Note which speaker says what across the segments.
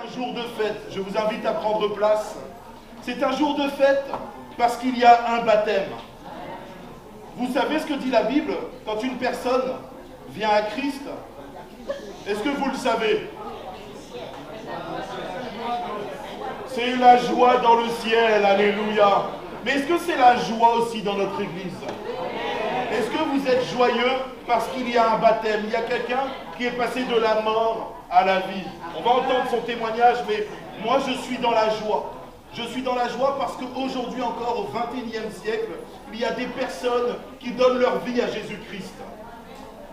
Speaker 1: un jour de fête. Je vous invite à prendre place. C'est un jour de fête parce qu'il y a un baptême. Vous savez ce que dit la Bible quand une personne vient à Christ? Est-ce que vous le savez? C'est la joie dans le ciel, alléluia. Mais est-ce que c'est la joie aussi dans notre église? Est-ce que vous êtes joyeux parce qu'il y a un baptême? Il y a quelqu'un qui est passé de la mort à la vie. On va entendre son témoignage, mais moi je suis dans la joie. Je suis dans la joie parce qu'aujourd'hui encore, au XXIe siècle, il y a des personnes qui donnent leur vie à Jésus-Christ.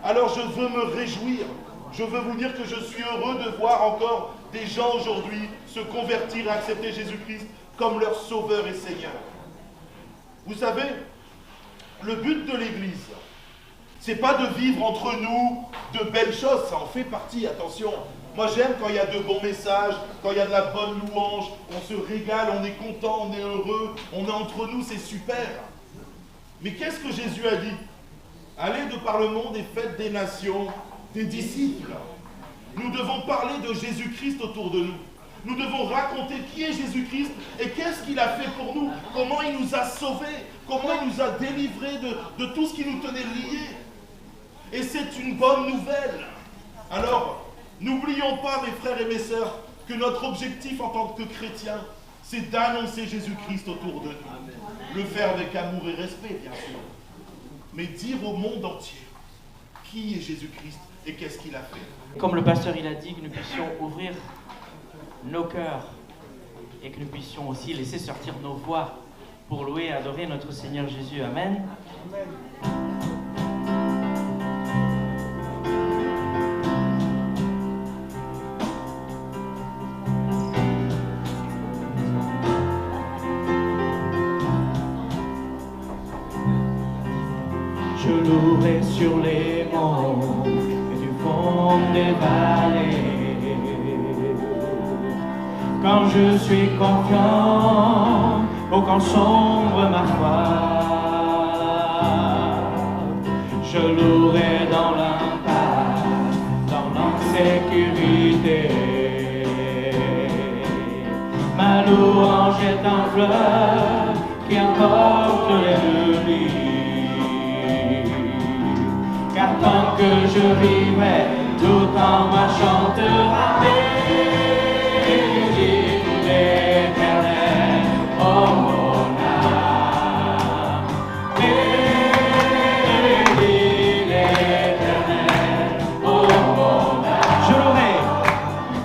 Speaker 1: Alors je veux me réjouir. Je veux vous dire que je suis heureux de voir encore des gens aujourd'hui se convertir et accepter Jésus-Christ comme leur sauveur et Seigneur. Vous savez, le but de l'Église, c'est pas de vivre entre nous de belles choses, ça en fait partie, attention. Moi j'aime quand il y a de bons messages, quand il y a de la bonne louange, on se régale, on est content, on est heureux, on est entre nous, c'est super. Mais qu'est-ce que Jésus a dit? Allez de par le monde et faites des nations, des disciples. Nous devons parler de Jésus-Christ autour de nous. Nous devons raconter qui est Jésus-Christ et qu'est-ce qu'il a fait pour nous, comment il nous a sauvés, comment il nous a délivrés de tout ce qui nous tenait liés. Et c'est une bonne nouvelle. Alors, n'oublions pas, mes frères et mes sœurs, que notre objectif en tant que chrétiens, c'est d'annoncer Jésus-Christ autour de nous. Le faire avec amour et respect, bien sûr. Mais dire au monde entier qui est Jésus-Christ et qu'est-ce qu'il a fait.
Speaker 2: Comme le pasteur il a dit, que nous puissions ouvrir nos cœurs et que nous puissions aussi laisser sortir nos voix pour louer et adorer notre Seigneur Jésus. Amen.
Speaker 3: Je louerai sur les monts et du fond des vallées. Quand je suis confiant, ou quand sombre ma foi, je louerai dans l'impasse, dans l'insécurité. Ma louange est un fleuve qui emporte les limites. Car tant que je vivrai, tout en moi chantera l'Éternel, oh mon âme. Bénis l'Éternel, oh mon âme.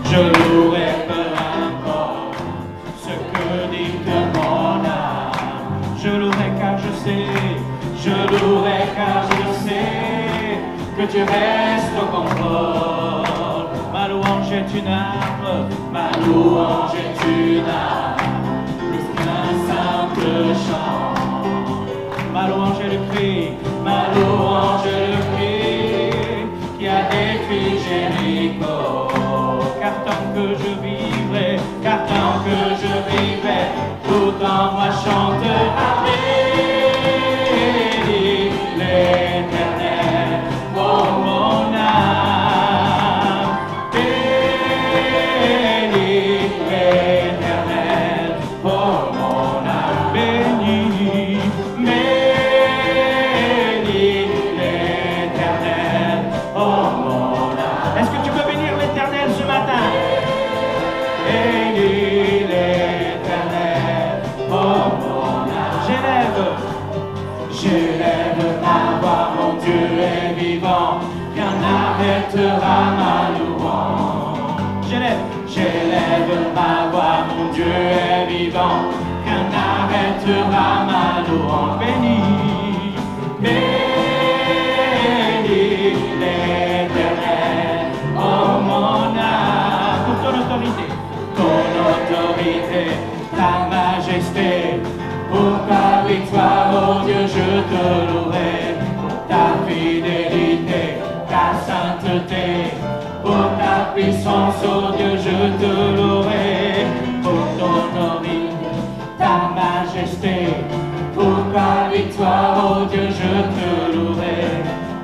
Speaker 3: Je louerai peu importe ce que dit mon âme. Je louerai car je sais que tu restes au contrôle. Ma louange est une arme, ma louange est une arme, plus qu'un simple chant. Ma louange est le cri, ma louange est le cri qui a détruit Jéricho. Car tant que je vivrai, tout en moi chantera l'Éternel, oh mon âme. Bénis l'Éternel, oh mon âme. Bénis l'Éternel, oh mon âme. Est-ce que tu peux bénir l'Éternel ce matin? Bénis l'Éternel, oh mon âme. J'élève ma voix, mon Dieu est vivant, rien n'arrêtera ma louange. J'élève ma voix, mon Dieu est vivant, rien n'arrêtera ma louange. Bénis l'Éternel, oh mon âme. Pour ton autorité, ta majesté, pour ta victoire, oh Dieu, je te louerai. Pour ta fidélité, ta sainteté, pour ta puissance, oh Dieu, je te louerai. Pour ton autorité, ta majesté, pour ta victoire, oh Dieu, je te louerai.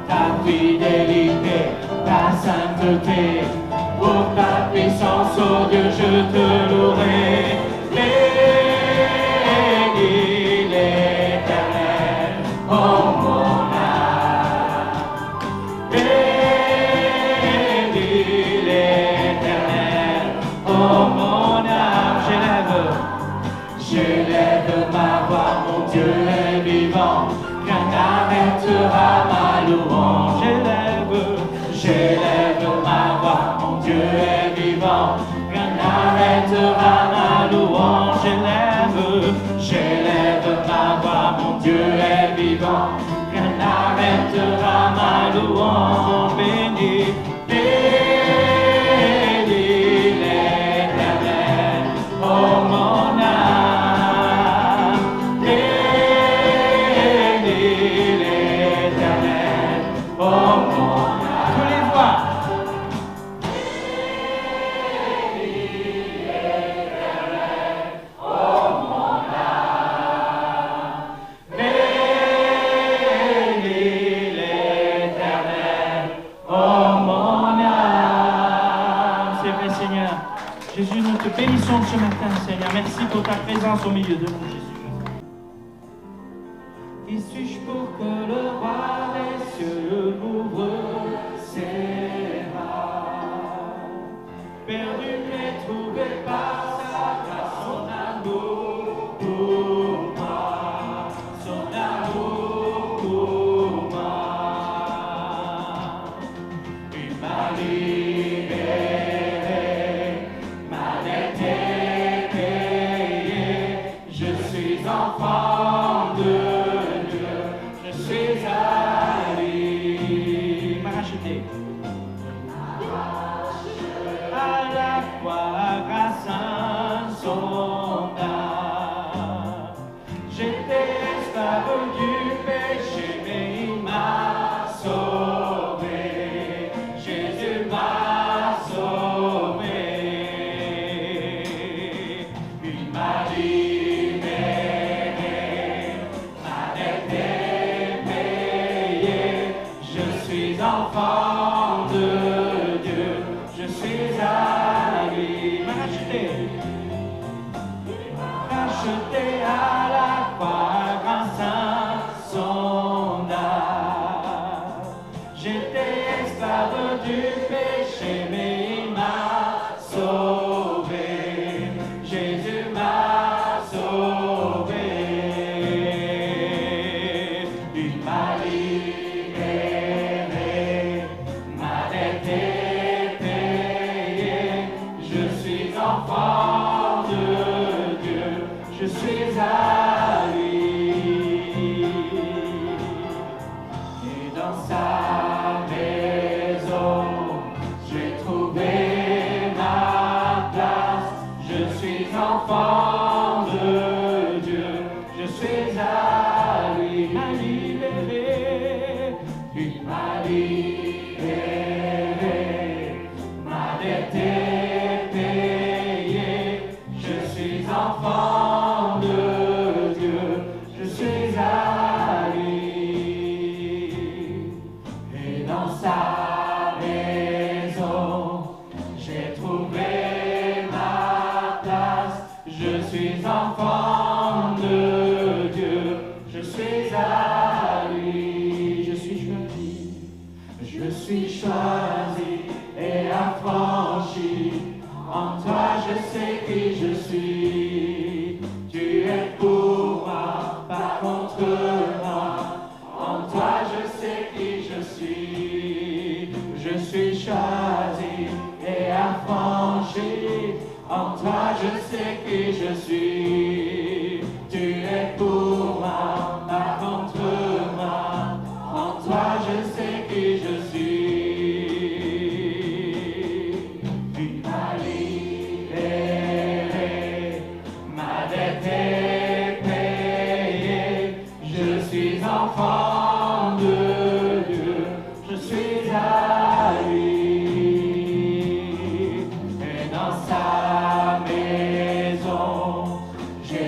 Speaker 3: Ta fidélité, ta sainteté, pour ta puissance, oh Dieu, je te louerai. Bénis l'Éternel, oh mon âme. Bénis l'Éternel, oh mon âme. J'élève ma voix, mon Dieu est vivant, rien n'arrêtera ma louange. J'élève ma voix, mon Dieu est vivant, rien n'arrêtera ma louange. J'élève ma voix, mon Dieu est vivant, rien n'arrêtera ma louange. Bénis, bénis l'Éternel, oh mon âme. Bénis l'Éternel, oh mon âme. Tous les voix. Jésus, nous te bénissons ce matin, Seigneur. Merci pour ta présence au milieu de nous, Jésus. Qui suis-je pour que le roi des cieux m'ouvre ses bras? Perdu mais trouvé par sa grâce, son amour pour moi, son amour pour moi. Il m'a libéré. Enfant de Dieu, je suis à lui. Il m'a racheté. À la croix, grâce à son âme. J'étais esclave du péché, mais il m'a sauvé. Jésus m'a sauvé. Il m'a dit. Enfant de Dieu, je suis à lui. Racheté à la croix grâce à son âme. J'étais esclave du péché, mais il m'a sauvé. Jésus m'a sauvé. Il m'a libéré. Enfant de Dieu, je suis à lui. Et dans sa maison, j'ai trouvé ma place. Je suis enfant de Dieu, je suis à lui. Il m'a libéré, il m'a libéré, ma dette est enfant de Dieu, je suis à lui. Et dans sa maison, j'ai trouvé ma place. Je suis enfant de Dieu, je suis à lui. Je suis choisi et affranchi. En toi je sais qui je suis, tu es pour moi, pas contre moi. En toi je sais qui je suis choisi et affranchi. En toi je sais qui je suis, tu es pour moi, pas contre moi. En toi je sais qui je suis. Enfant de Dieu, je suis à lui. Et dans sa maison, j'ai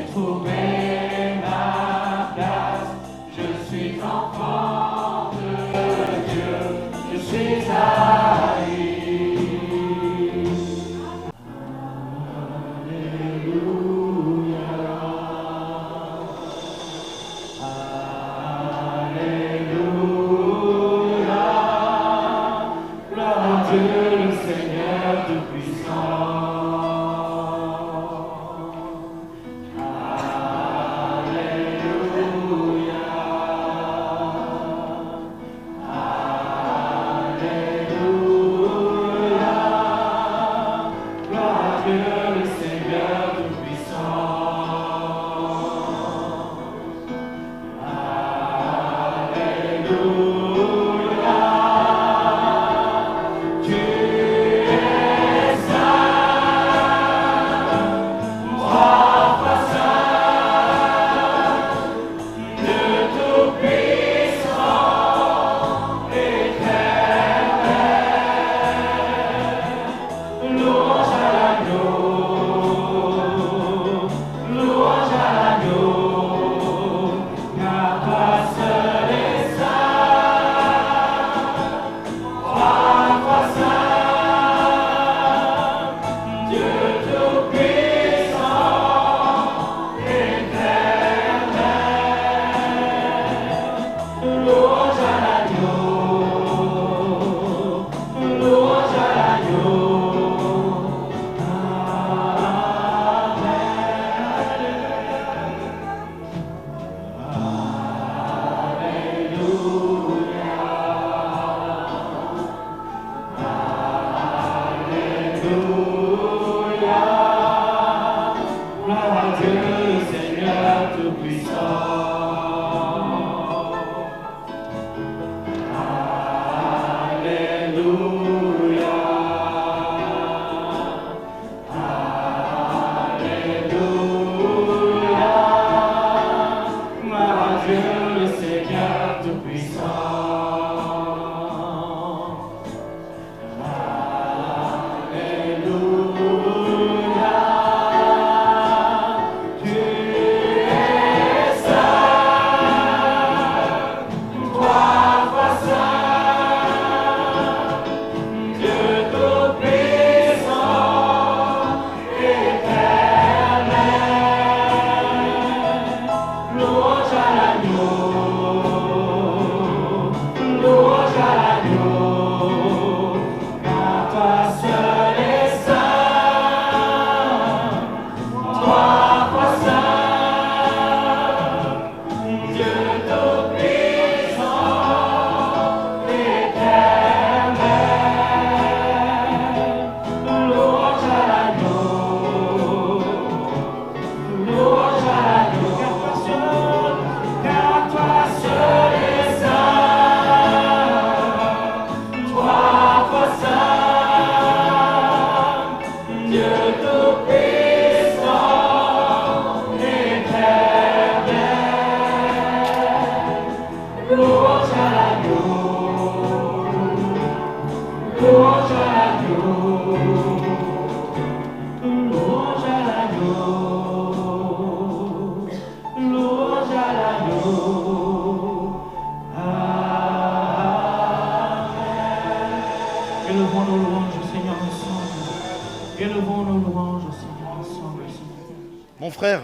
Speaker 1: Mon frère,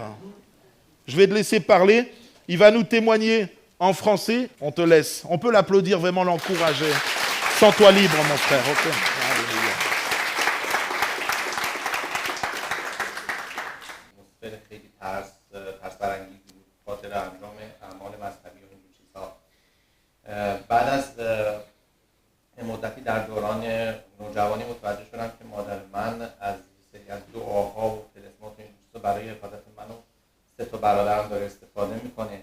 Speaker 1: je vais te laisser parler. Il va nous témoigner en français. On te laisse. On peut l'applaudir, vraiment l'encourager. Sens-toi libre, mon frère. Okay.
Speaker 4: بعد از مدتی در دوران نوجوانی متوجه شدم که مادر من از سری از دعاها و طلسمات این چیزا برای حفاظت من و 3 تا برادرم داره استفاده میکنه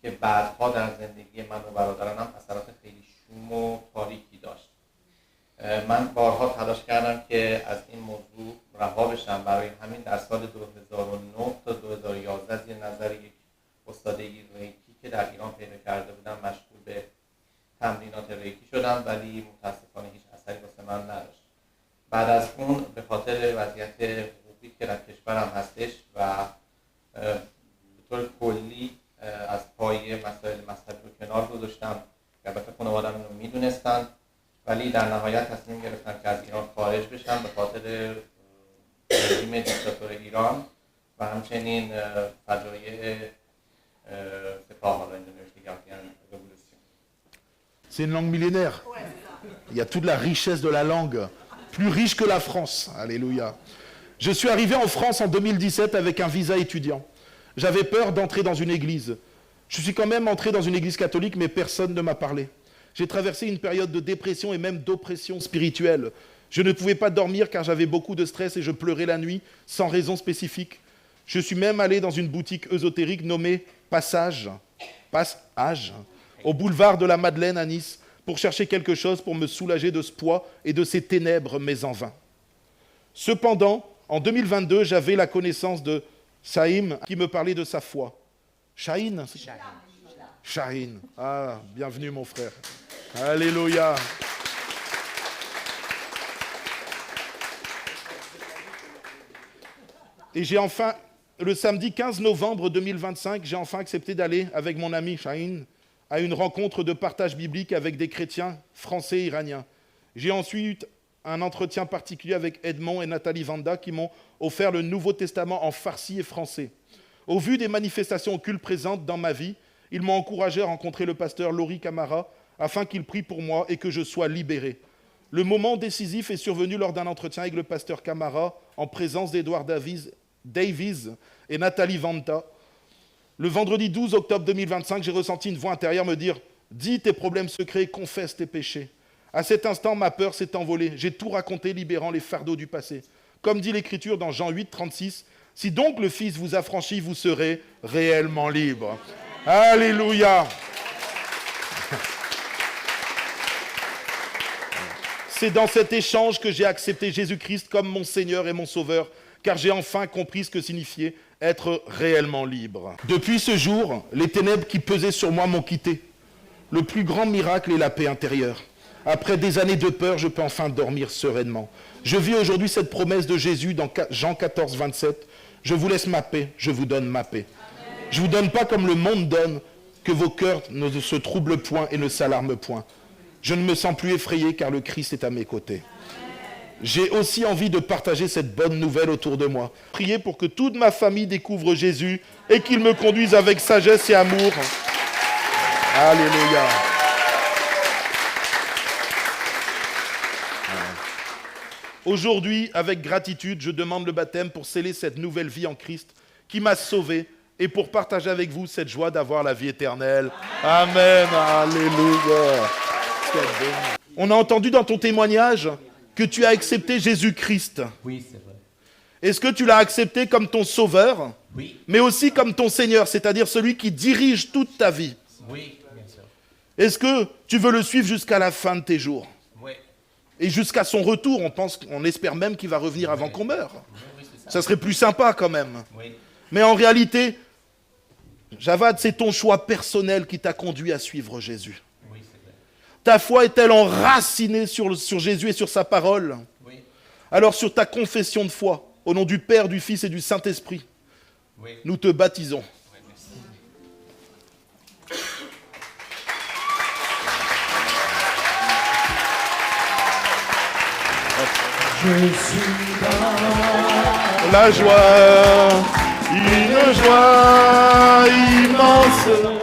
Speaker 4: که بعدها در زندگی من و برادرانم اثرات خیلی شوم و تاریکی داشت. من بارها تلاش کردم که از این موضوع رها بشم. برای همین در سال 2009 تا 2011 زیر نظر یک استاد ریکی که در ایران پیدا کرده بودم مشغول به تمرینات ریکی شدم، ولی متاسفانه هیچ اثری واسه من نداشت. بعد از اون به خاطر وضعیت حقوقی که در کشورم هستش و به طور کلی از پای مسائل مذهبی رو کنار گذاشتم که البته خانواده‌ام اینو میدونستن، ولی در نهایت تصمیم گرفتم که از ایران خارج بشم به خاطر رژیم دیکتاتور ایران و همچنین فجایع سپاه
Speaker 1: C'est une langue millénaire. Il y a toute la richesse de la langue, plus riche que la France. Alléluia. Je suis arrivé en France en 2017 avec un visa étudiant. J'avais peur d'entrer dans une église. Je suis quand même entré dans une église catholique, mais personne ne m'a parlé. J'ai traversé une période de dépression et même d'oppression spirituelle. Je suis Je ne pouvais pas dormir car j'avais beaucoup de stress et je pleurais la nuit sans raison spécifique. Je suis même allé dans une boutique ésotérique nommée Passage, au boulevard de la Madeleine à Nice, pour chercher quelque chose pour me soulager de ce poids et de ces ténèbres, mais en vain. Cependant, en 2022, j'avais la connaissance de Saïm qui me parlait de sa foi. Shahin. Ah, bienvenue mon frère. Alléluia. Et le samedi 15 novembre 2025, j'ai enfin accepté d'aller avec mon ami Shahin à une rencontre de partage biblique avec des chrétiens français et iraniens. J'ai ensuite un entretien particulier avec Edmond et Nathalie Vanda qui m'ont offert le Nouveau Testament en farsi et français. Au vu des manifestations occultes présentes dans ma vie, ils m'ont encouragé à rencontrer le pasteur Laurie Camara afin qu'il prie pour moi et que je sois libéré. Le moment décisif est survenu lors d'un entretien avec le pasteur Camara en présence d'Edouard Davies et Nathalie Vanda. Le vendredi 12 octobre 2025, j'ai ressenti une voix intérieure me dire « Dis tes problèmes secrets, confesse tes péchés ». À cet instant, ma peur s'est envolée. J'ai tout raconté, libérant les fardeaux du passé. Comme dit l'Écriture dans Jean 8, 36, « Si donc le Fils vous affranchit, vous serez réellement libre. » Alléluia. C'est dans cet échange que j'ai accepté Jésus-Christ comme mon Seigneur et mon Sauveur, car j'ai enfin compris ce que signifiait être réellement libre. Depuis ce jour, les ténèbres qui pesaient sur moi m'ont quitté. Le plus grand miracle est la paix intérieure. Après des années de peur, je peux enfin dormir sereinement. Je vis aujourd'hui cette promesse de Jésus dans Jean 14, 27. Je vous laisse ma paix, je vous donne ma paix. Je ne vous donne pas comme le monde donne, que vos cœurs ne se troublent point et ne s'alarment point. Je ne me sens plus effrayé car le Christ est à mes côtés. J'ai aussi envie de partager cette bonne nouvelle autour de moi. Priez pour que toute ma famille découvre Jésus et qu'il me conduise avec sagesse et amour. Alléluia. Aujourd'hui, avec gratitude, je demande le baptême pour sceller cette nouvelle vie en Christ qui m'a sauvé et pour partager avec vous cette joie d'avoir la vie éternelle. Amen. Alléluia. On a entendu dans ton témoignage que tu as accepté Jésus-Christ.
Speaker 4: Oui, c'est vrai.
Speaker 1: Est-ce que tu l'as accepté comme ton sauveur,
Speaker 4: Oui.
Speaker 1: mais aussi comme ton Seigneur, c'est-à-dire celui qui dirige toute ta vie?
Speaker 4: Oui, bien sûr.
Speaker 1: Est-ce que tu veux le suivre jusqu'à la fin de tes jours?
Speaker 4: Oui.
Speaker 1: Et jusqu'à son retour, on espère même qu'il va revenir avant qu'on meure.
Speaker 4: Oui, c'est ça.
Speaker 1: Ça serait plus sympa quand même.
Speaker 4: Oui.
Speaker 1: Mais en réalité, Javad, c'est ton choix personnel qui t'a conduit à suivre Jésus.
Speaker 4: Oui, c'est vrai.
Speaker 1: Ta foi est-elle enracinée sur Jésus et sur sa parole?
Speaker 4: Oui.
Speaker 1: Alors sur ta confession de foi, au nom du Père, du Fils et du Saint-Esprit,
Speaker 4: Oui.
Speaker 1: nous te baptisons.
Speaker 4: Oui, merci.
Speaker 3: Je suis dans
Speaker 1: La joie, une joie immense.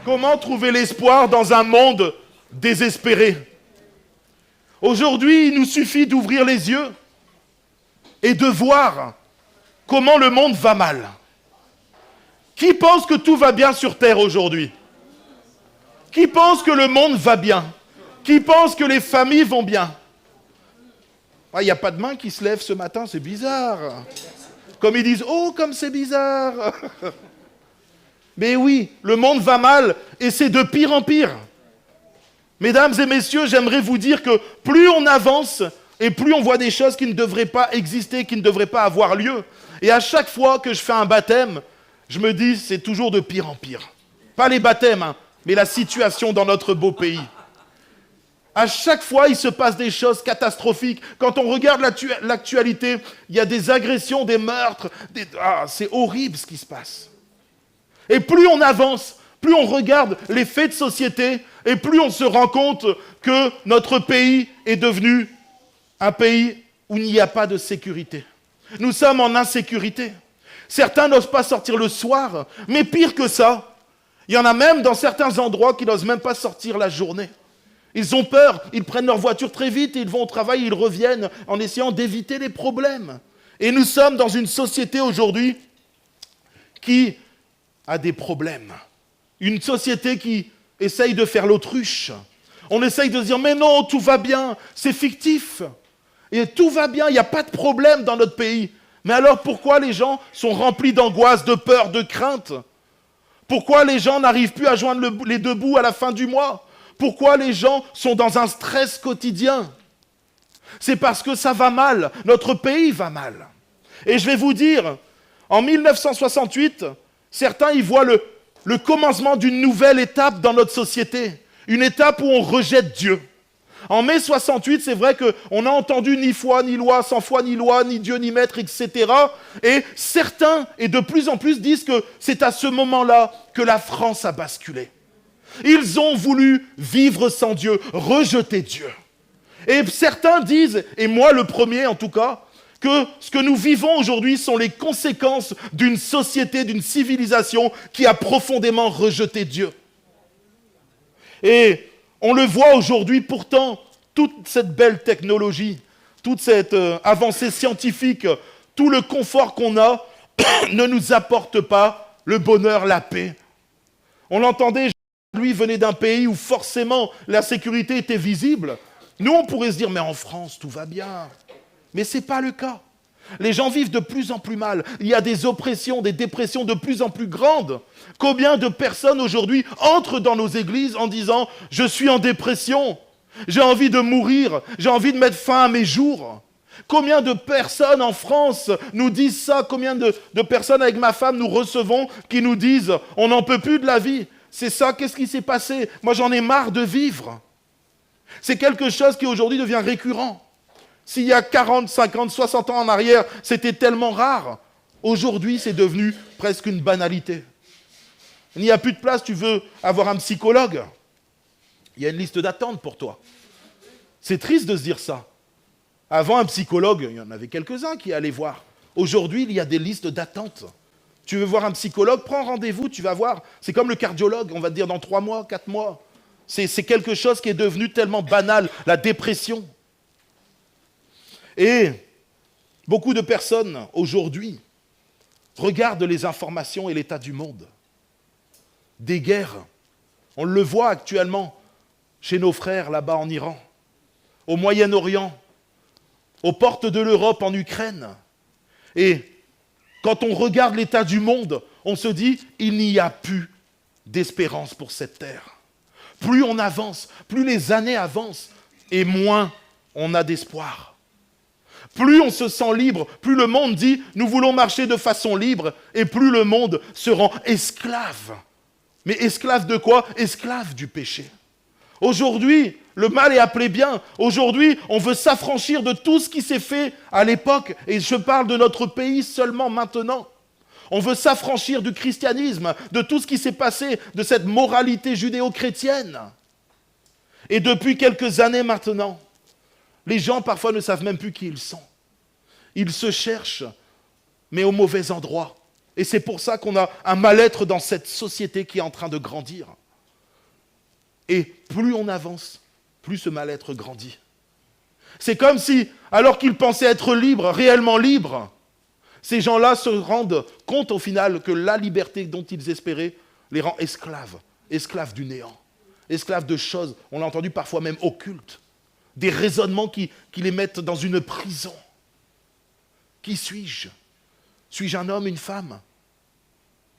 Speaker 1: Comment trouver l'espoir dans un monde désespéré? Aujourd'hui, il nous suffit d'ouvrir les yeux et de voir comment le monde va mal. Qui pense que tout va bien sur Terre aujourd'hui? Qui pense que le monde va bien? Qui pense que les familles vont bien? Il n'y a pas de main qui se lève ce matin, c'est bizarre. Comme ils disent, oh, comme c'est bizarre. Mais oui, le monde va mal et c'est de pire en pire. Mesdames et messieurs, j'aimerais vous dire que plus on avance et plus on voit des choses qui ne devraient pas exister, qui ne devraient pas avoir lieu. Et à chaque fois que je fais un baptême, je me dis c'est toujours de pire en pire. Pas les baptêmes, mais la situation dans notre beau pays. À chaque fois, il se passe des choses catastrophiques. Quand on regarde l'actualité, il y a des agressions, des meurtres. C'est horrible ce qui se passe. Et plus on avance, plus on regarde les faits de société, et plus on se rend compte que notre pays est devenu un pays où il n'y a pas de sécurité. Nous sommes en insécurité. Certains n'osent pas sortir le soir, mais pire que ça, il y en a même dans certains endroits qui n'osent même pas sortir la journée. Ils ont peur, ils prennent leur voiture très vite, ils vont au travail, ils reviennent en essayant d'éviter les problèmes. Et nous sommes dans une société aujourd'hui qui a des problèmes. Une société qui essaye de faire l'autruche. On essaye de se dire, mais non, tout va bien, c'est fictif. Et tout va bien, il n'y a pas de problème dans notre pays. Mais alors pourquoi les gens sont remplis d'angoisse, de peur, de crainte? Pourquoi les gens n'arrivent plus à joindre les deux bouts à la fin du mois? Pourquoi les gens sont dans un stress quotidien? C'est parce que ça va mal, notre pays va mal. Et je vais vous dire, en 1968, certains y voient le commencement d'une nouvelle étape dans notre société, une étape où on rejette Dieu. En mai 68, c'est vrai qu'on n'a entendu ni foi, ni loi, sans foi, ni loi, ni Dieu, ni maître, etc. Et certains, et de plus en plus, disent que c'est à ce moment-là que la France a basculé. Ils ont voulu vivre sans Dieu, rejeter Dieu. Et certains disent, et moi le premier en tout cas, que ce que nous vivons aujourd'hui sont les conséquences d'une société, d'une civilisation qui a profondément rejeté Dieu. Et on le voit aujourd'hui, pourtant, toute cette belle technologie, toute cette avancée scientifique, tout le confort qu'on a ne nous apporte pas le bonheur, la paix. On l'entendait, lui venait d'un pays où forcément la sécurité était visible. Nous, on pourrait se dire, mais en France, tout va bien. Mais ce n'est pas le cas. Les gens vivent de plus en plus mal. Il y a des oppressions, des dépressions de plus en plus grandes. Combien de personnes aujourd'hui entrent dans nos églises en disant « Je suis en dépression, j'ai envie de mourir, j'ai envie de mettre fin à mes jours ». Combien de personnes en France nous disent ça? Combien de personnes avec ma femme nous recevons qui nous disent « On n'en peut plus de la vie ». C'est ça, qu'est-ce qui s'est passé? Moi j'en ai marre de vivre. C'est quelque chose qui aujourd'hui devient récurrent. S'il y a 40, 50, 60 ans en arrière, c'était tellement rare. Aujourd'hui, c'est devenu presque une banalité. Il n'y a plus de place, tu veux avoir un psychologue. Il y a une liste d'attente pour toi. C'est triste de se dire ça. Avant, un psychologue, il y en avait quelques-uns qui allaient voir. Aujourd'hui, il y a des listes d'attente. Tu veux voir un psychologue, prends rendez-vous, tu vas voir. C'est comme le cardiologue, on va te dire dans 3 mois, 4 mois. C'est quelque chose qui est devenu tellement banal, la dépression. Et beaucoup de personnes, aujourd'hui, regardent les informations et l'état du monde. Des guerres, on le voit actuellement chez nos frères là-bas en Iran, au Moyen-Orient, aux portes de l'Europe en Ukraine. Et quand on regarde l'état du monde, on se dit, il n'y a plus d'espérance pour cette terre. Plus on avance, plus les années avancent, et moins on a d'espoir. Plus on se sent libre, plus le monde dit « nous voulons marcher de façon libre » et plus le monde se rend esclave. Mais esclave de quoi? Esclave du péché. Aujourd'hui, le mal est appelé bien. Aujourd'hui, on veut s'affranchir de tout ce qui s'est fait à l'époque. Et je parle de notre pays seulement maintenant. On veut s'affranchir du christianisme, de tout ce qui s'est passé, de cette moralité judéo-chrétienne. Et depuis quelques années maintenant, les gens parfois ne savent même plus qui ils sont. Ils se cherchent, mais au mauvais endroit. Et c'est pour ça qu'on a un mal-être dans cette société qui est en train de grandir. Et plus on avance, plus ce mal-être grandit. C'est comme si, alors qu'ils pensaient être libres, réellement libres, ces gens-là se rendent compte au final que la liberté dont ils espéraient les rend esclaves, esclaves du néant, esclaves de choses, on l'a entendu parfois même occultes. Des raisonnements qui les mettent dans une prison. Qui suis-je? Suis-je un homme, une femme?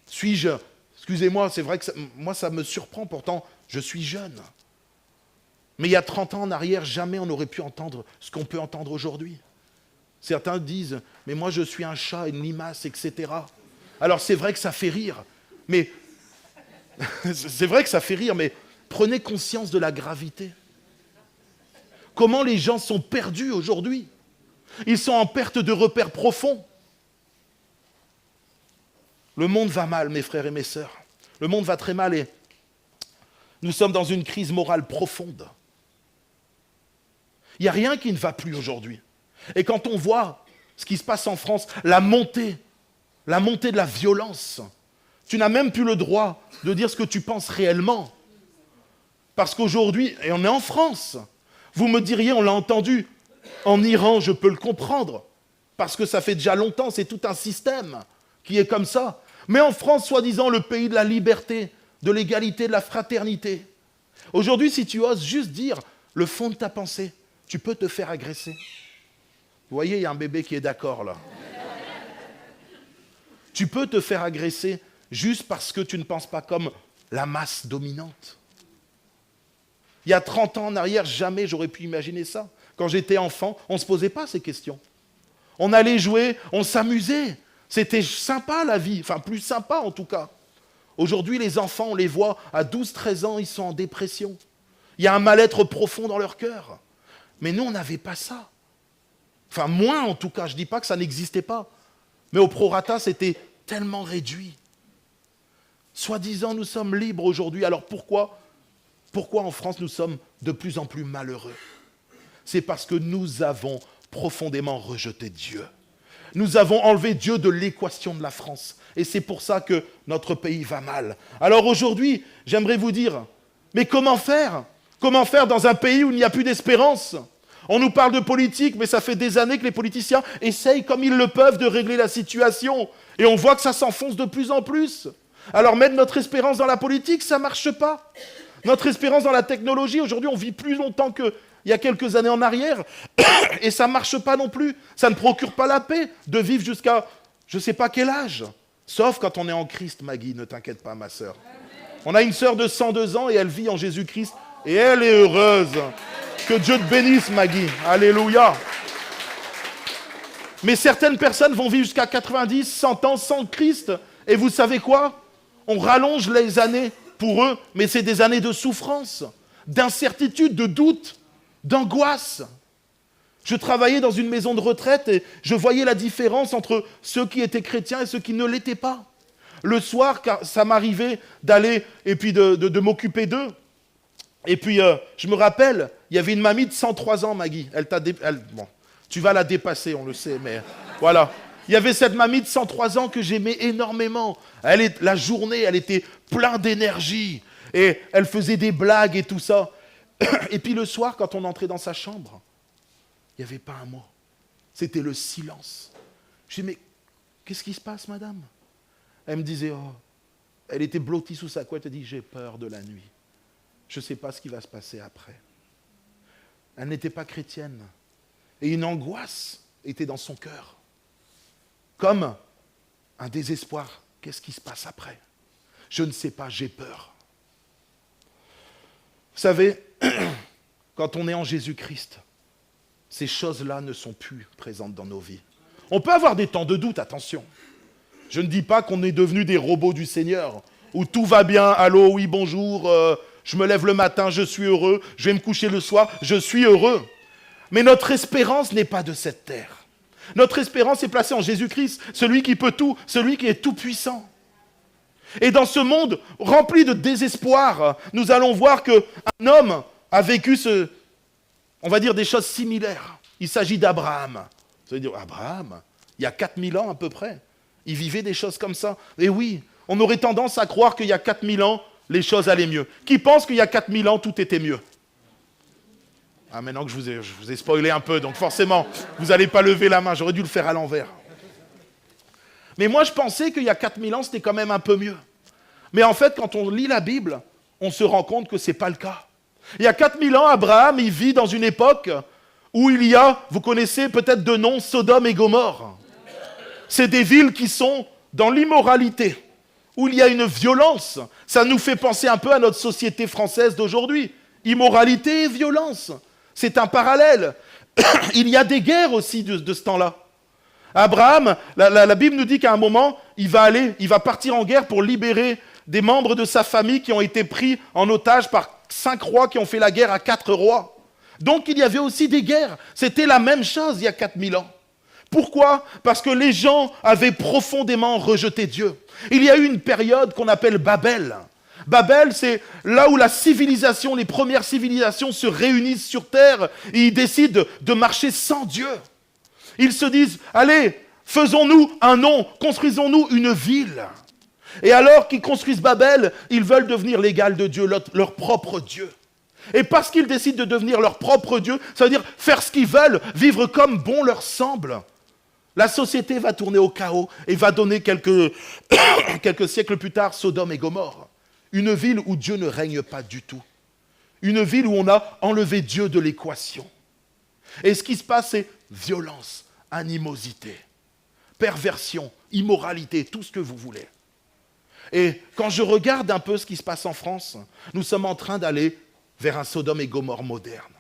Speaker 1: Suis-je... Excusez-moi, c'est vrai que moi ça me surprend, pourtant je suis jeune. Mais il y a 30 ans en arrière, jamais on n'aurait pu entendre ce qu'on peut entendre aujourd'hui. Certains disent, mais moi je suis un chat, une limace, etc. Alors c'est vrai que ça fait rire, mais... c'est vrai que ça fait rire, mais prenez conscience de la gravité. Comment les gens sont perdus aujourd'hui. Ils sont en perte de repères profonds. Le monde va mal, mes frères et mes sœurs. Le monde va très mal et nous sommes dans une crise morale profonde. Il n'y a rien qui ne va plus aujourd'hui. Et quand on voit ce qui se passe en France, la montée la montée de la violence. Tu n'as même plus le droit de dire ce que tu penses réellement. Parce qu'aujourd'hui, et on est en France, vous me diriez, on l'a entendu, en Iran, je peux le comprendre, parce que ça fait déjà longtemps, c'est tout un système qui est comme ça. Mais en France, soi-disant, le pays de la liberté, de l'égalité, de la fraternité. Aujourd'hui, si tu oses juste dire le fond de ta pensée, tu peux te faire agresser. Vous voyez, il y a un bébé qui est d'accord là. Tu peux te faire agresser juste parce que tu ne penses pas comme la masse dominante. Il y a 30 ans en arrière, jamais j'aurais pu imaginer ça. Quand j'étais enfant, on ne se posait pas ces questions. On allait jouer, on s'amusait. C'était sympa la vie, enfin plus sympa en tout cas. Aujourd'hui, les enfants, on les voit à 12-13 ans, ils sont en dépression. Il y a un mal-être profond dans leur cœur. Mais nous, on n'avait pas ça. Enfin, moins en tout cas, je ne dis pas que ça n'existait pas. Mais au prorata, c'était tellement réduit. Soi-disant, nous sommes libres aujourd'hui. Alors pourquoi en France, nous sommes de plus en plus malheureux? C'est parce que nous avons profondément rejeté Dieu. Nous avons enlevé Dieu de l'équation de la France. Et c'est pour ça que notre pays va mal. Alors aujourd'hui, j'aimerais vous dire, mais comment faire? Comment faire dans un pays où il n'y a plus d'espérance? On nous parle de politique, mais ça fait des années que les politiciens essayent comme ils le peuvent de régler la situation. Et on voit que ça s'enfonce de plus en plus. Alors mettre notre espérance dans la politique, ça ne marche pas. Notre espérance dans la technologie, aujourd'hui on vit plus longtemps qu'il y a quelques années en arrière, et ça ne marche pas non plus. Ça ne procure pas la paix de vivre jusqu'à je ne sais pas quel âge. Sauf quand on est en Christ, Maggie, ne t'inquiète pas ma sœur. On a une sœur de 102 ans et elle vit en Jésus-Christ, et elle est heureuse. Que Dieu te bénisse, Maggie. Alléluia. Mais certaines personnes vont vivre jusqu'à 90, 100 ans sans Christ. Et vous savez quoi? On rallonge les années pour eux, mais c'est des années de souffrance, d'incertitude, de doute, d'angoisse. Je travaillais dans une maison de retraite et je voyais la différence entre ceux qui étaient chrétiens et ceux qui ne l'étaient pas. Le soir, ça m'arrivait d'aller et puis de m'occuper d'eux. Et puis, je me rappelle, il y avait une mamie de 103 ans, Maggie. Bon, tu vas la dépasser, on le sait, mais voilà. Il y avait cette mamie de 103 ans que j'aimais énormément. La journée, elle était pleine d'énergie. Et elle faisait des blagues et tout ça. Et puis le soir, quand on entrait dans sa chambre, il n'y avait pas un mot. C'était le silence. Je dis, mais qu'est-ce qui se passe, madame? Elle me disait, oh, elle était blottie sous sa couette. Elle dit, j'ai peur de la nuit. Je ne sais pas ce qui va se passer après. Elle n'était pas chrétienne. Et une angoisse était dans son cœur. Comme un désespoir. Qu'est-ce qui se passe après? Je ne sais pas, j'ai peur. Vous savez, quand on est en Jésus-Christ, ces choses-là ne sont plus présentes dans nos vies. On peut avoir des temps de doute, attention. Je ne dis pas qu'on est devenus des robots du Seigneur, où tout va bien, allô, oui, bonjour, je me lève le matin, je suis heureux, je vais me coucher le soir, je suis heureux. Mais notre espérance n'est pas de cette terre. Notre espérance est placée en Jésus-Christ, celui qui peut tout, celui qui est tout-puissant. Et dans ce monde rempli de désespoir, nous allons voir qu'un homme a vécu on va dire des choses similaires. Il s'agit d'Abraham. Vous allez dire, Abraham, il y a 4000 ans à peu près, il vivait des choses comme ça. Et oui, on aurait tendance à croire qu'il y a 4000 ans, les choses allaient mieux. Qui pense qu'il y a 4000 ans, tout était mieux? Ah, maintenant que je vous ai spoilé un peu, donc forcément, vous n'allez pas lever la main, j'aurais dû le faire à l'envers. Mais moi, je pensais qu'il y a 4000 ans, c'était quand même un peu mieux. Mais en fait, quand on lit la Bible, on se rend compte que ce n'est pas le cas. Il y a 4000 ans, Abraham, il vit dans une époque où il y a, vous connaissez peut-être de nom, Sodome et Gomorrhe. C'est des villes qui sont dans l'immoralité, où il y a une violence. Ça nous fait penser un peu à notre société française d'aujourd'hui. Immoralité et violence. C'est un parallèle. Il y a des guerres aussi de ce temps-là. Abraham, la Bible nous dit qu'à un moment, il va partir en guerre pour libérer des membres de sa famille qui ont été pris en otage par 5 rois qui ont fait la guerre à 4 rois. Donc il y avait aussi des guerres. C'était la même chose il y a 4000 ans. Pourquoi? Parce que les gens avaient profondément rejeté Dieu. Il y a eu une période qu'on appelle Babel. Babel, c'est là où la civilisation, les premières civilisations se réunissent sur terre et ils décident de marcher sans Dieu. Ils se disent, allez, Faisons-nous un nom, construisons-nous une ville. Et alors qu'ils construisent Babel, ils veulent devenir l'égal de Dieu, leur propre Dieu. Et parce qu'ils décident de devenir leur propre Dieu, ça veut dire faire ce qu'ils veulent, vivre comme bon leur semble. La société va tourner au chaos et va donner quelques siècles plus tard Sodome et Gomorrhe. Une ville où Dieu ne règne pas du tout. Une ville où on a enlevé Dieu de l'équation. Et ce qui se passe, c'est violence, animosité, perversion, immoralité, tout ce que vous voulez. Et quand je regarde un peu ce qui se passe en France, nous sommes en train d'aller vers un Sodome et Gomorrhe moderne,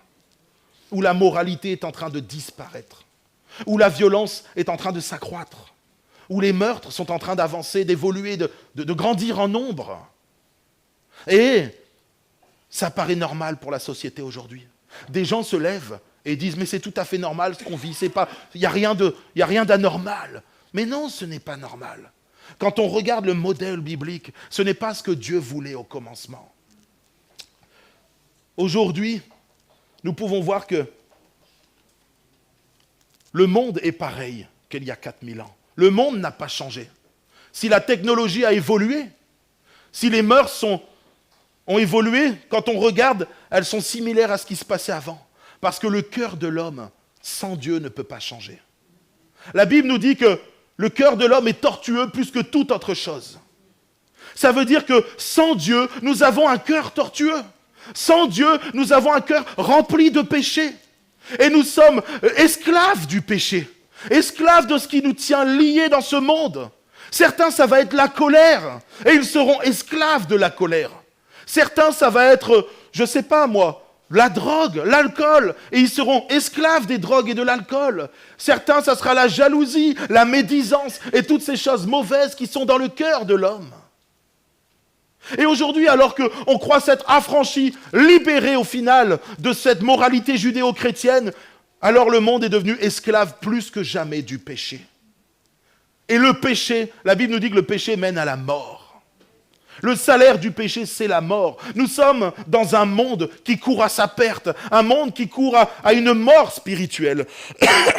Speaker 1: où la moralité est en train de disparaître, où la violence est en train de s'accroître, où les meurtres sont en train d'avancer, d'évoluer, de grandir en nombre. Et ça paraît normal pour la société aujourd'hui. Des gens se lèvent et disent « mais c'est tout à fait normal ce qu'on vit, il n'y a rien d'anormal ». Mais non, ce n'est pas normal. Quand on regarde le modèle biblique, ce n'est pas ce que Dieu voulait au commencement. Aujourd'hui, nous pouvons voir que le monde est pareil qu'il y a 4000 ans. Le monde n'a pas changé. Si la technologie a évolué, si les mœurs ont évolué, quand on regarde, elles sont similaires à ce qui se passait avant. Parce que le cœur de l'homme, sans Dieu, ne peut pas changer. La Bible nous dit que le cœur de l'homme est tortueux plus que toute autre chose. Ça veut dire que sans Dieu, nous avons un cœur tortueux. Sans Dieu, nous avons un cœur rempli de péché. Et nous sommes esclaves du péché. Esclaves de ce qui nous tient liés dans ce monde. Certains, ça va être la colère. Et ils seront esclaves de la colère. Certains, ça va être, je ne sais pas moi, la drogue, l'alcool, et ils seront esclaves des drogues et de l'alcool. Certains, ça sera la jalousie, la médisance, et toutes ces choses mauvaises qui sont dans le cœur de l'homme. Et aujourd'hui, alors qu'on croit s'être affranchi, libéré au final de cette moralité judéo-chrétienne, alors le monde est devenu esclave plus que jamais du péché. Et le péché, la Bible nous dit que le péché mène à la mort. Le salaire du péché, c'est la mort. Nous sommes dans un monde qui court à sa perte, un monde qui court à une mort spirituelle.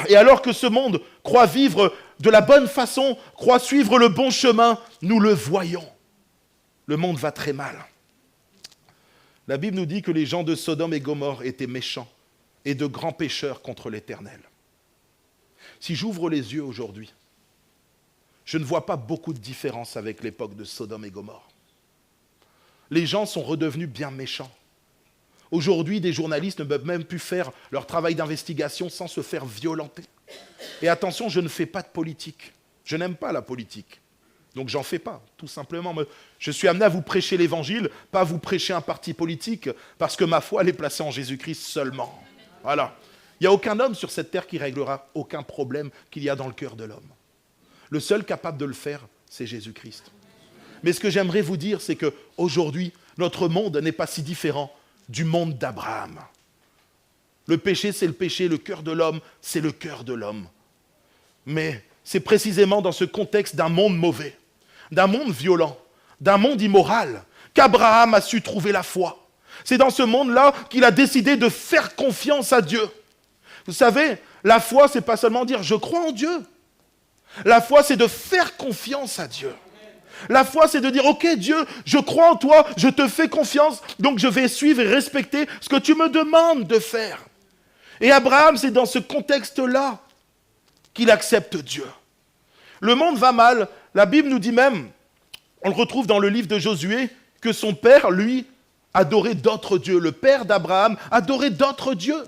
Speaker 1: Et alors que ce monde croit vivre de la bonne façon, croit suivre le bon chemin, nous le voyons. Le monde va très mal. La Bible nous dit que les gens de Sodome et Gomorrhe étaient méchants et de grands pécheurs contre l'Éternel. Si j'ouvre les yeux aujourd'hui, je ne vois pas beaucoup de différence avec l'époque de Sodome et Gomorrhe. Les gens sont redevenus bien méchants. Aujourd'hui, des journalistes ne peuvent même plus faire leur travail d'investigation sans se faire violenter. Et attention, je ne fais pas de politique. Je n'aime pas la politique. Donc j'en fais pas, tout simplement. Je suis amené à vous prêcher l'évangile, pas à vous prêcher un parti politique, parce que ma foi, elle est placée en Jésus-Christ seulement. Voilà. Il n'y a aucun homme sur cette terre qui réglera aucun problème qu'il y a dans le cœur de l'homme. Le seul capable de le faire, c'est Jésus-Christ. Mais ce que j'aimerais vous dire, c'est qu'aujourd'hui, notre monde n'est pas si différent du monde d'Abraham. Le péché, c'est le péché, le cœur de l'homme, c'est le cœur de l'homme. Mais c'est précisément dans ce contexte d'un monde mauvais, d'un monde violent, d'un monde immoral, qu'Abraham a su trouver la foi. C'est dans ce monde-là qu'il a décidé de faire confiance à Dieu. Vous savez, la foi, c'est pas seulement dire « je crois en Dieu ». La foi, c'est de faire confiance à Dieu. La foi, c'est de dire, ok Dieu, je crois en toi, je te fais confiance, donc je vais suivre et respecter ce que tu me demandes de faire. Et Abraham, c'est dans ce contexte-là qu'il accepte Dieu. Le monde va mal, la Bible nous dit même, on le retrouve dans le livre de Josué, que son père, lui, adorait d'autres dieux. Le père d'Abraham adorait d'autres dieux.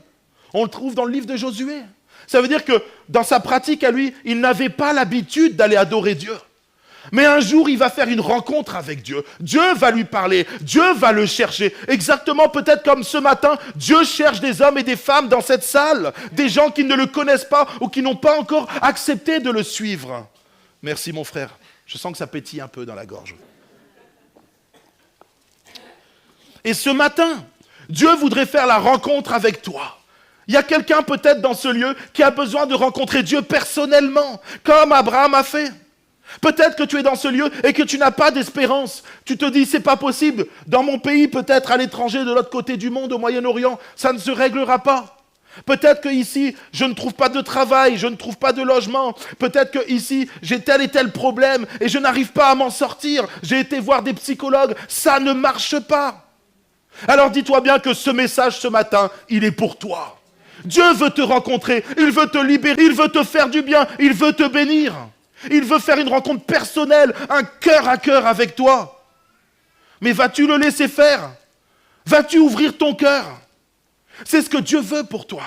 Speaker 1: On le trouve dans le livre de Josué. Ça veut dire que dans sa pratique à lui, il n'avait pas l'habitude d'aller adorer Dieu. Mais un jour, il va faire une rencontre avec Dieu. Dieu va lui parler. Dieu va le chercher. Exactement, peut-être comme ce matin, Dieu cherche des hommes et des femmes dans cette salle. Des gens qui ne le connaissent pas ou qui n'ont pas encore accepté de le suivre. Merci mon frère. Je sens que ça pétille un peu dans la gorge. Et ce matin, Dieu voudrait faire la rencontre avec toi. Il y a quelqu'un peut-être dans ce lieu qui a besoin de rencontrer Dieu personnellement, comme Abraham a fait. Peut-être que tu es dans ce lieu et que tu n'as pas d'espérance. Tu te dis, c'est pas possible. Dans mon pays, peut-être à l'étranger, de l'autre côté du monde, au Moyen-Orient, ça ne se réglera pas. Peut-être que ici, je ne trouve pas de travail, je ne trouve pas de logement. Peut-être que ici, j'ai tel et tel problème et je n'arrive pas à m'en sortir. J'ai été voir des psychologues, ça ne marche pas. Alors dis-toi bien que ce message ce matin, il est pour toi. Dieu veut te rencontrer, il veut te libérer, il veut te faire du bien, il veut te bénir. Il veut faire une rencontre personnelle, un cœur à cœur avec toi. Mais vas-tu le laisser faire? Vas-tu ouvrir ton cœur? C'est ce que Dieu veut pour toi.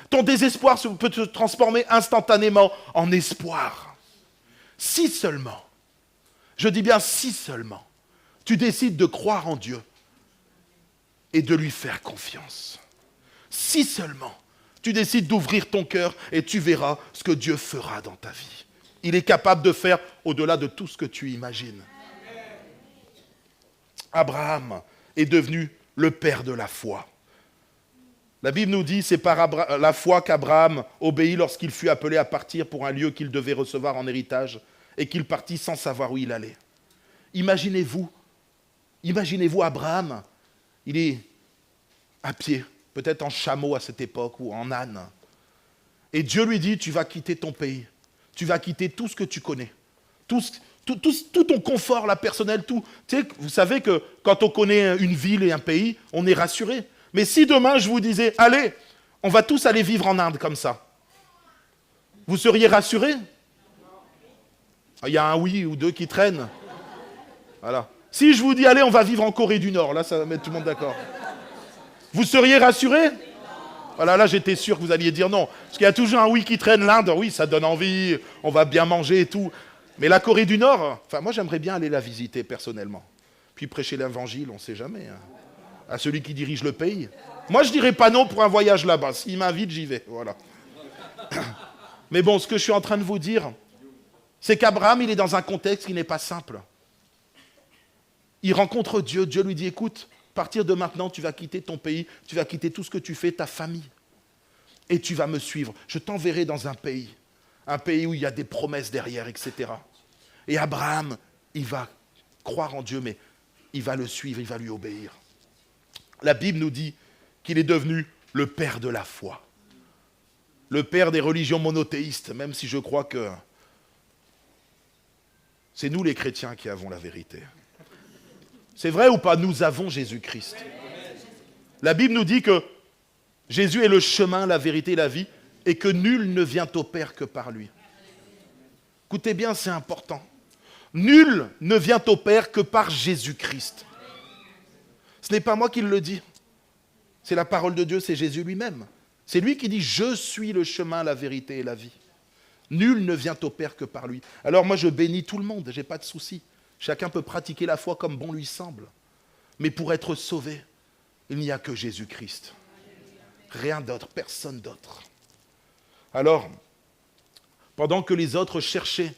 Speaker 1: Ton désespoir peut te transformer instantanément en espoir. Si seulement, je dis bien si seulement, tu décides de croire en Dieu et de lui faire confiance. Si seulement, tu décides d'ouvrir ton cœur et tu verras ce que Dieu fera dans ta vie. Il est capable de faire au-delà de tout ce que tu imagines. Abraham est devenu le père de la foi. La Bible nous dit, c'est par la foi qu'Abraham obéit lorsqu'il fut appelé à partir pour un lieu qu'il devait recevoir en héritage et qu'il partit sans savoir où il allait. Imaginez-vous Abraham, il est à pied, peut-être en chameau à cette époque ou en âne. Et Dieu lui dit, tu vas quitter ton pays, tu vas quitter tout ce que tu connais, tout ton confort là, personnel, tout. Tu sais, vous savez que quand on connaît une ville et un pays, on est rassuré. Mais si demain je vous disais, allez, on va tous aller vivre en Inde comme ça, vous seriez rassurés? Il y a un oui ou deux qui traînent. Voilà. Si je vous dis, allez, on va vivre en Corée du Nord, là ça va mettre tout le monde d'accord. Vous seriez rassurés? Voilà, là j'étais sûr que vous alliez dire non. Parce qu'il y a toujours un oui qui traîne, l'Inde, oui, ça donne envie, on va bien manger et tout. Mais la Corée du Nord, enfin moi j'aimerais bien aller la visiter personnellement. Puis prêcher l'évangile, on ne sait jamais. Hein. À celui qui dirige le pays. Moi, je ne dirais pas non pour un voyage là-bas. S'il m'invite, j'y vais. Voilà. Mais bon, ce que je suis en train de vous dire, c'est qu'Abraham, il est dans un contexte qui n'est pas simple. Il rencontre Dieu. Dieu lui dit, écoute, à partir de maintenant, tu vas quitter ton pays, tu vas quitter tout ce que tu fais, ta famille. Et tu vas me suivre. Je t'enverrai dans un pays où il y a des promesses derrière, etc. Et Abraham, il va croire en Dieu, mais il va le suivre, il va lui obéir. La Bible nous dit qu'il est devenu le père de la foi. Le père des religions monothéistes, même si je crois que c'est nous les chrétiens qui avons la vérité. C'est vrai ou pas? Nous avons Jésus-Christ. La Bible nous dit que Jésus est le chemin, la vérité et la vie, et que nul ne vient au Père que par lui. Écoutez bien, c'est important. Nul ne vient au Père que par Jésus-Christ. Ce n'est pas moi qui le dis. C'est la parole de Dieu, c'est Jésus lui-même. C'est lui qui dit « Je suis le chemin, la vérité et la vie ». Nul ne vient au Père que par lui. Alors moi, je bénis tout le monde, je n'ai pas de souci. Chacun peut pratiquer la foi comme bon lui semble. Mais pour être sauvé, il n'y a que Jésus-Christ. Rien d'autre, personne d'autre. Alors, pendant que les autres cherchaient,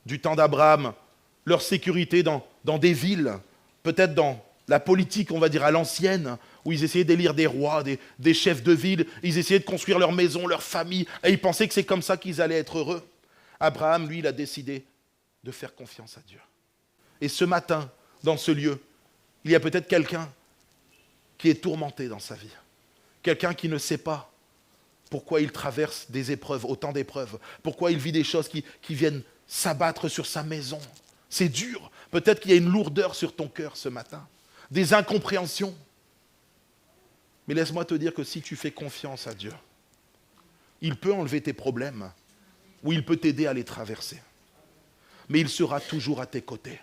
Speaker 1: du temps d'Abraham, leur sécurité dans des villes, peut-être dans la politique, on va dire, à l'ancienne, où ils essayaient d'élire des rois, des chefs de ville, ils essayaient de construire leur maison, leur famille, et ils pensaient que c'est comme ça qu'ils allaient être heureux. Abraham, lui, il a décidé de faire confiance à Dieu. Et ce matin, dans ce lieu, il y a peut-être quelqu'un qui est tourmenté dans sa vie. Quelqu'un qui ne sait pas pourquoi il traverse des épreuves, autant d'épreuves, pourquoi il vit des choses qui viennent s'abattre sur sa maison. C'est dur. Peut-être qu'il y a une lourdeur sur ton cœur ce matin, des incompréhensions. Mais laisse-moi te dire que si tu fais confiance à Dieu, il peut enlever tes problèmes ou il peut t'aider à les traverser. Mais il sera toujours à tes côtés.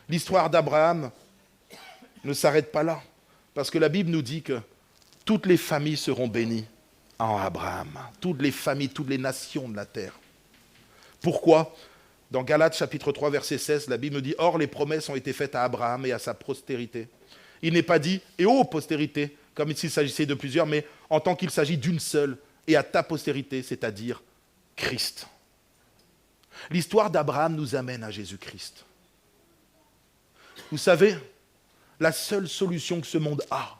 Speaker 1: L'histoire d'Abraham ne s'arrête pas là, parce que la Bible nous dit que toutes les familles seront bénies en Abraham. Toutes les familles, toutes les nations de la terre. Pourquoi ? Dans Galates chapitre 3, verset 16, la Bible nous dit « Or, les promesses ont été faites à Abraham et à sa postérité. » Il n'est pas dit « Et ô postérité », comme s'il s'agissait de plusieurs, mais en tant qu'il s'agit d'une seule, et à ta postérité, c'est-à-dire Christ. L'histoire d'Abraham nous amène à Jésus-Christ. Vous savez, la seule solution que ce monde a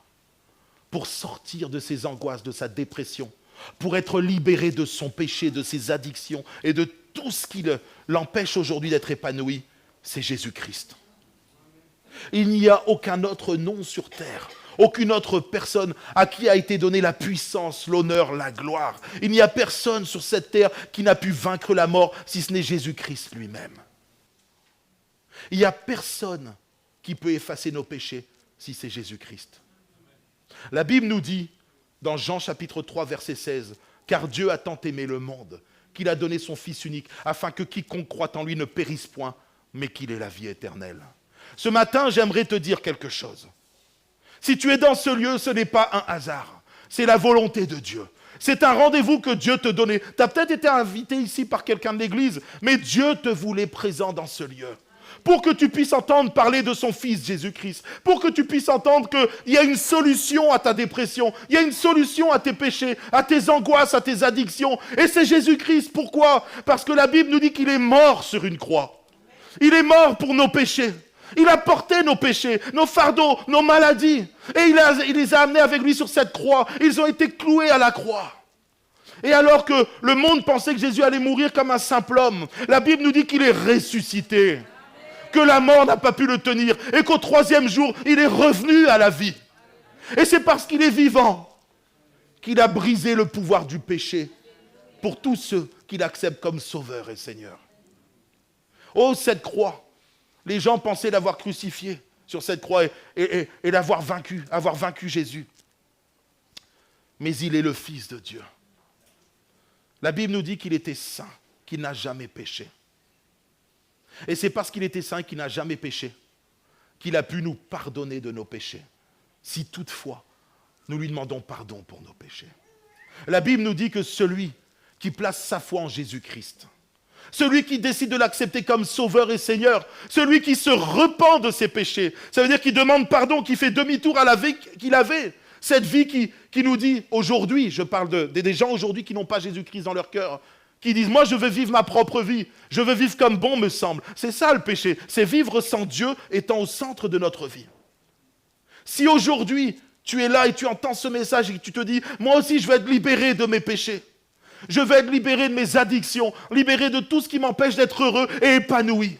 Speaker 1: pour sortir de ses angoisses, de sa dépression, pour être libéré de son péché, de ses addictions et de tout ce qui l'empêche aujourd'hui d'être épanoui, c'est Jésus-Christ. Il n'y a aucun autre nom sur terre, Aucune autre personne à qui a été donnée la puissance, l'honneur, la gloire. Il n'y a personne sur cette terre qui n'a pu vaincre la mort si ce n'est Jésus-Christ lui-même. Il n'y a personne qui peut effacer nos péchés si c'est Jésus-Christ. La Bible nous dit, dans Jean chapitre 3, verset 16, « Car Dieu a tant aimé le monde, qu'il a donné son Fils unique, afin que quiconque croit en lui ne périsse point, mais qu'il ait la vie éternelle. » Ce matin, j'aimerais te dire quelque chose. Si tu es dans ce lieu, ce n'est pas un hasard. C'est la volonté de Dieu. C'est un rendez-vous que Dieu te donnait. Tu as peut-être été invité ici par quelqu'un de l'église, mais Dieu te voulait présent dans ce lieu. Pour que tu puisses entendre parler de son Fils Jésus-Christ. Pour que tu puisses entendre qu'il y a une solution à ta dépression. Il y a une solution à tes péchés, à tes angoisses, à tes addictions. Et c'est Jésus-Christ. Pourquoi ? Parce que la Bible nous dit qu'il est mort sur une croix. Il est mort pour nos péchés. Il a porté nos péchés, nos fardeaux, nos maladies. Et il les a amenés avec lui sur cette croix. Ils ont été cloués à la croix. Et alors que le monde pensait que Jésus allait mourir comme un simple homme, la Bible nous dit qu'il est ressuscité. Que la mort n'a pas pu le tenir. Et qu'au 3e jour, il est revenu à la vie. Et c'est parce qu'il est vivant qu'il a brisé le pouvoir du péché pour tous ceux qui l'acceptent comme sauveur et Seigneur. Oh, cette croix! Les gens pensaient l'avoir crucifié sur cette croix et l'avoir vaincu, avoir vaincu Jésus. Mais il est le Fils de Dieu. La Bible nous dit qu'il était saint, qu'il n'a jamais péché. Et c'est parce qu'il était saint et qu'il n'a jamais péché qu'il a pu nous pardonner de nos péchés. Si toutefois, nous lui demandons pardon pour nos péchés. La Bible nous dit que celui qui place sa foi en Jésus-Christ, celui qui décide de l'accepter comme sauveur et Seigneur, celui qui se repent de ses péchés, ça veut dire qu'il demande pardon, qu'il fait demi-tour à la vie qu'il avait. Cette vie qui nous dit aujourd'hui, je parle des gens aujourd'hui qui n'ont pas Jésus-Christ dans leur cœur, qui disent « Moi, je veux vivre ma propre vie, je veux vivre comme bon me semble. » C'est ça le péché, c'est vivre sans Dieu étant au centre de notre vie. Si aujourd'hui, tu es là et tu entends ce message et que tu te dis « Moi aussi, je veux être libéré de mes péchés. Je veux être libéré de mes addictions, libéré de tout ce qui m'empêche d'être heureux et épanoui. »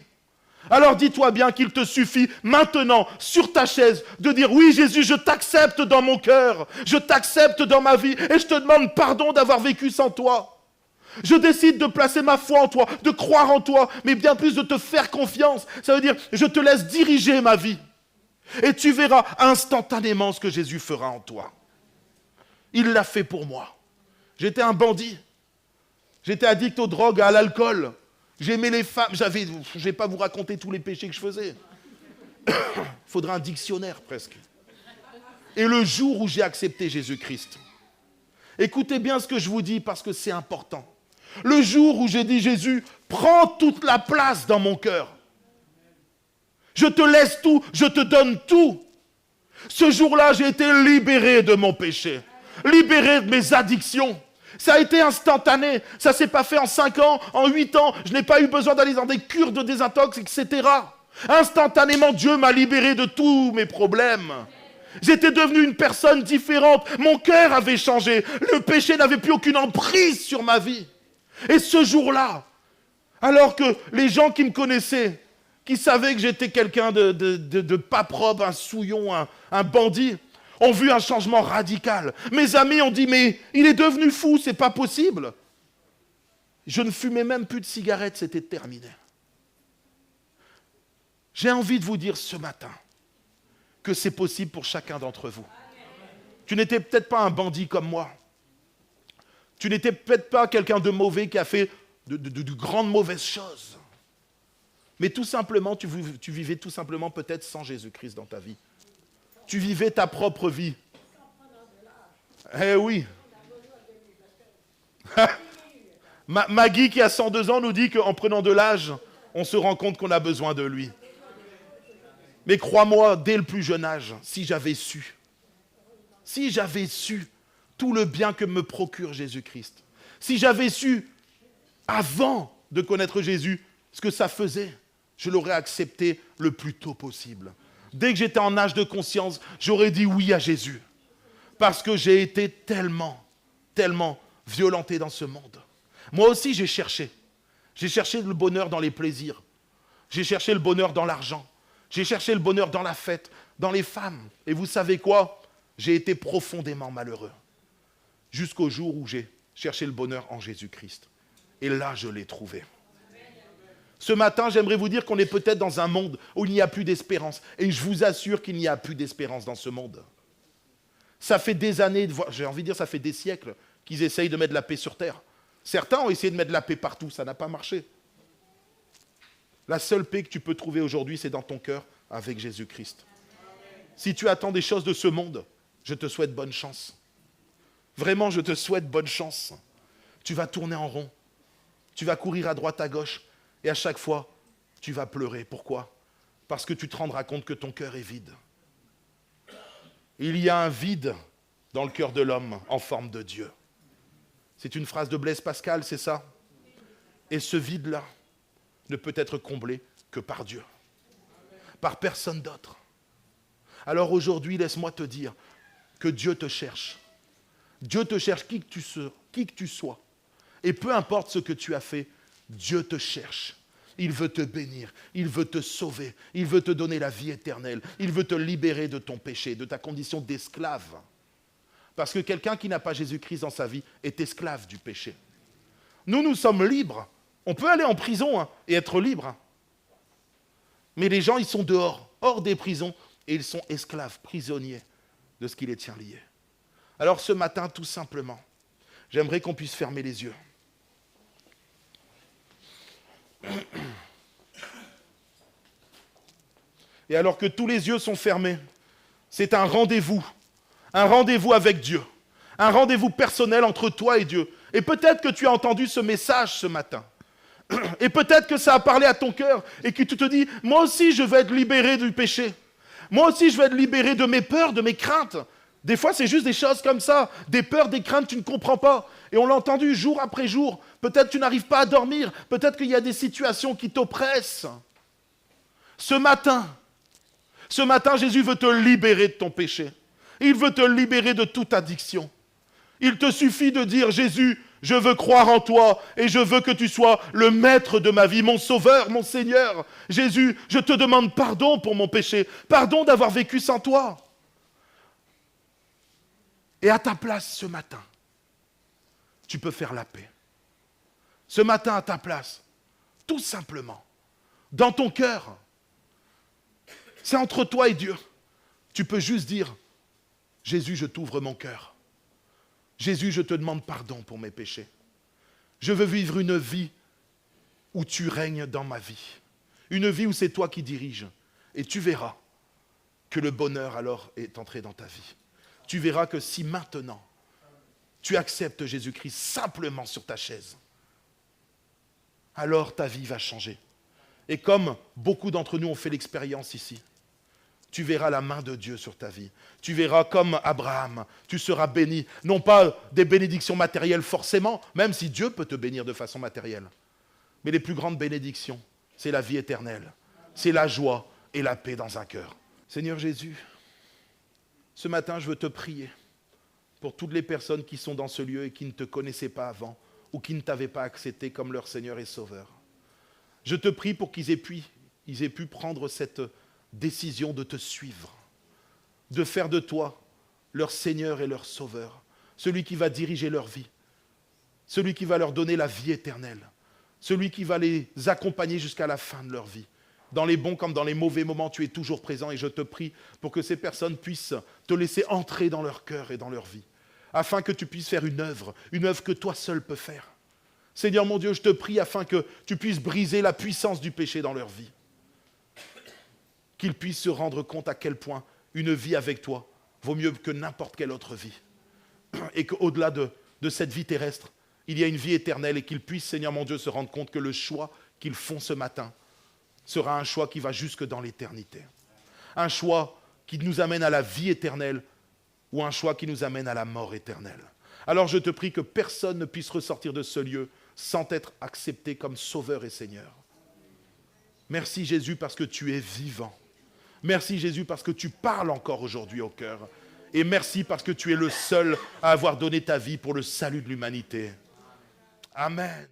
Speaker 1: Alors dis-toi bien qu'il te suffit maintenant, sur ta chaise, de dire « Oui Jésus, je t'accepte dans mon cœur, je t'accepte dans ma vie et je te demande pardon d'avoir vécu sans toi. Je décide de placer ma foi en toi, de croire en toi, mais bien plus de te faire confiance. Ça veut dire je te laisse diriger ma vie. Et tu verras instantanément ce que Jésus fera en toi. Il l'a fait pour moi. J'étais un bandit. J'étais addict aux drogues, à l'alcool. J'aimais les femmes. Je ne vais pas vous raconter tous les péchés que je faisais. Il faudrait un dictionnaire presque. Et le jour où j'ai accepté Jésus-Christ, écoutez bien ce que je vous dis parce que c'est important. Le jour où j'ai dit Jésus, prends toute la place dans mon cœur. Je te laisse tout, je te donne tout. Ce jour-là, j'ai été libéré de mon péché, libéré de mes addictions. Ça a été instantané. Ça ne s'est pas fait en 5 ans, en 8 ans. Je n'ai pas eu besoin d'aller dans des cures de désintox, etc. Instantanément, Dieu m'a libéré de tous mes problèmes. J'étais devenu une personne différente. Mon cœur avait changé. Le péché n'avait plus aucune emprise sur ma vie. Et ce jour-là, alors que les gens qui me connaissaient, qui savaient que j'étais quelqu'un de pas propre, un souillon, un bandit, ont vu un changement radical. Mes amis ont dit, mais il est devenu fou, c'est pas possible. Je ne fumais même plus de cigarettes, c'était terminé. J'ai envie de vous dire ce matin que c'est possible pour chacun d'entre vous. Tu n'étais peut-être pas un bandit comme moi. Tu n'étais peut-être pas quelqu'un de mauvais qui a fait de grandes mauvaises choses. Mais tout simplement, tu vivais tout simplement peut-être sans Jésus-Christ dans ta vie. Tu vivais ta propre vie. Eh oui. Maggie, qui a 102 ans, nous dit qu'en prenant de l'âge, on se rend compte qu'on a besoin de lui. Mais crois-moi, dès le plus jeune âge, si j'avais su tout le bien que me procure Jésus-Christ, si j'avais su, avant de connaître Jésus, ce que ça faisait, je l'aurais accepté le plus tôt possible. Dès que j'étais en âge de conscience, j'aurais dit oui à Jésus. Parce que j'ai été tellement violenté dans ce monde. Moi aussi, j'ai cherché. J'ai cherché le bonheur dans les plaisirs. J'ai cherché le bonheur dans l'argent. J'ai cherché le bonheur dans la fête, dans les femmes. Et vous savez quoi ? J'ai été profondément malheureux. Jusqu'au jour où j'ai cherché le bonheur en Jésus-Christ. Et là, je l'ai trouvé. Ce matin, j'aimerais vous dire qu'on est peut-être dans un monde où il n'y a plus d'espérance. Et je vous assure qu'il n'y a plus d'espérance dans ce monde. Ça fait des années, j'ai envie de dire, ça fait des siècles qu'ils essayent de mettre la paix sur terre. Certains ont essayé de mettre la paix partout, ça n'a pas marché. La seule paix que tu peux trouver aujourd'hui, c'est dans ton cœur avec Jésus-Christ. Si tu attends des choses de ce monde, je te souhaite bonne chance. Vraiment, je te souhaite bonne chance. Tu vas tourner en rond. Tu vas courir à droite, à gauche. Et à chaque fois, tu vas pleurer. Pourquoi ? Parce que tu te rendras compte que ton cœur est vide. Il y a un vide dans le cœur de l'homme en forme de Dieu. C'est une phrase de Blaise Pascal, c'est ça ? Et ce vide-là ne peut être comblé que par Dieu. Par personne d'autre. Alors aujourd'hui, laisse-moi te dire que Dieu te cherche. Dieu te cherche qui que tu sois. Et peu importe ce que tu as fait, Dieu te cherche. Il veut te bénir, il veut te sauver, il veut te donner la vie éternelle, il veut te libérer de ton péché, de ta condition d'esclave. Parce que quelqu'un qui n'a pas Jésus-Christ dans sa vie est esclave du péché. Nous sommes libres. On peut aller en prison et être libre. Mais les gens, ils sont dehors, hors des prisons, et ils sont esclaves, prisonniers de ce qui les tient liés. Alors ce matin, tout simplement, j'aimerais qu'on puisse fermer les yeux. Et alors que tous les yeux sont fermés, c'est un rendez-vous avec Dieu, un rendez-vous personnel entre toi et Dieu. Et peut-être que tu as entendu ce message ce matin, et peut-être que ça a parlé à ton cœur, et que tu te dis, moi aussi je veux être libéré du péché, moi aussi je veux être libéré de mes peurs, de mes craintes. Des fois c'est juste des choses comme ça, des peurs, des craintes, tu ne comprends pas. Et on l'a entendu jour après jour. Peut-être tu n'arrives pas à dormir. Peut-être qu'il y a des situations qui t'oppressent. Ce matin, Jésus veut te libérer de ton péché. Il veut te libérer de toute addiction. Il te suffit de dire, Jésus, je veux croire en toi et je veux que tu sois le maître de ma vie, mon sauveur, mon Seigneur. Jésus, je te demande pardon pour mon péché. Pardon d'avoir vécu sans toi. Et à ta place ce matin, tu peux faire la paix. Ce matin à ta place, tout simplement, dans ton cœur, c'est entre toi et Dieu. Tu peux juste dire, Jésus, je t'ouvre mon cœur. Jésus, je te demande pardon pour mes péchés. Je veux vivre une vie où tu règnes dans ma vie. Une vie où c'est toi qui diriges. Et tu verras que le bonheur alors est entré dans ta vie. Tu verras que si maintenant, tu acceptes Jésus-Christ simplement sur ta chaise, alors ta vie va changer. Et comme beaucoup d'entre nous ont fait l'expérience ici, tu verras la main de Dieu sur ta vie. Tu verras comme Abraham, tu seras béni. Non pas des bénédictions matérielles forcément, même si Dieu peut te bénir de façon matérielle. Mais les plus grandes bénédictions, c'est la vie éternelle. C'est la joie et la paix dans un cœur. Seigneur Jésus, ce matin, je veux te prier pour toutes les personnes qui sont dans ce lieu et qui ne te connaissaient pas avant ou qui ne t'avaient pas accepté comme leur Seigneur et Sauveur. Je te prie pour qu'ils aient pu prendre cette décision de te suivre, de faire de toi leur Seigneur et leur Sauveur, celui qui va diriger leur vie, celui qui va leur donner la vie éternelle, celui qui va les accompagner jusqu'à la fin de leur vie. Dans les bons comme dans les mauvais moments, tu es toujours présent et je te prie pour que ces personnes puissent te laisser entrer dans leur cœur et dans leur vie, afin que tu puisses faire une œuvre que toi seul peux faire. Seigneur mon Dieu, je te prie afin que tu puisses briser la puissance du péché dans leur vie, qu'ils puissent se rendre compte à quel point une vie avec toi vaut mieux que n'importe quelle autre vie, et qu'au-delà de cette vie terrestre, il y a une vie éternelle et qu'ils puissent, Seigneur mon Dieu, se rendre compte que le choix qu'ils font ce matin sera un choix qui va jusque dans l'éternité. Un choix qui nous amène à la vie éternelle ou un choix qui nous amène à la mort éternelle. Alors je te prie que personne ne puisse ressortir de ce lieu sans être accepté comme Sauveur et Seigneur. Merci Jésus parce que tu es vivant. Merci Jésus parce que tu parles encore aujourd'hui au cœur. Et merci parce que tu es le seul à avoir donné ta vie pour le salut de l'humanité. Amen.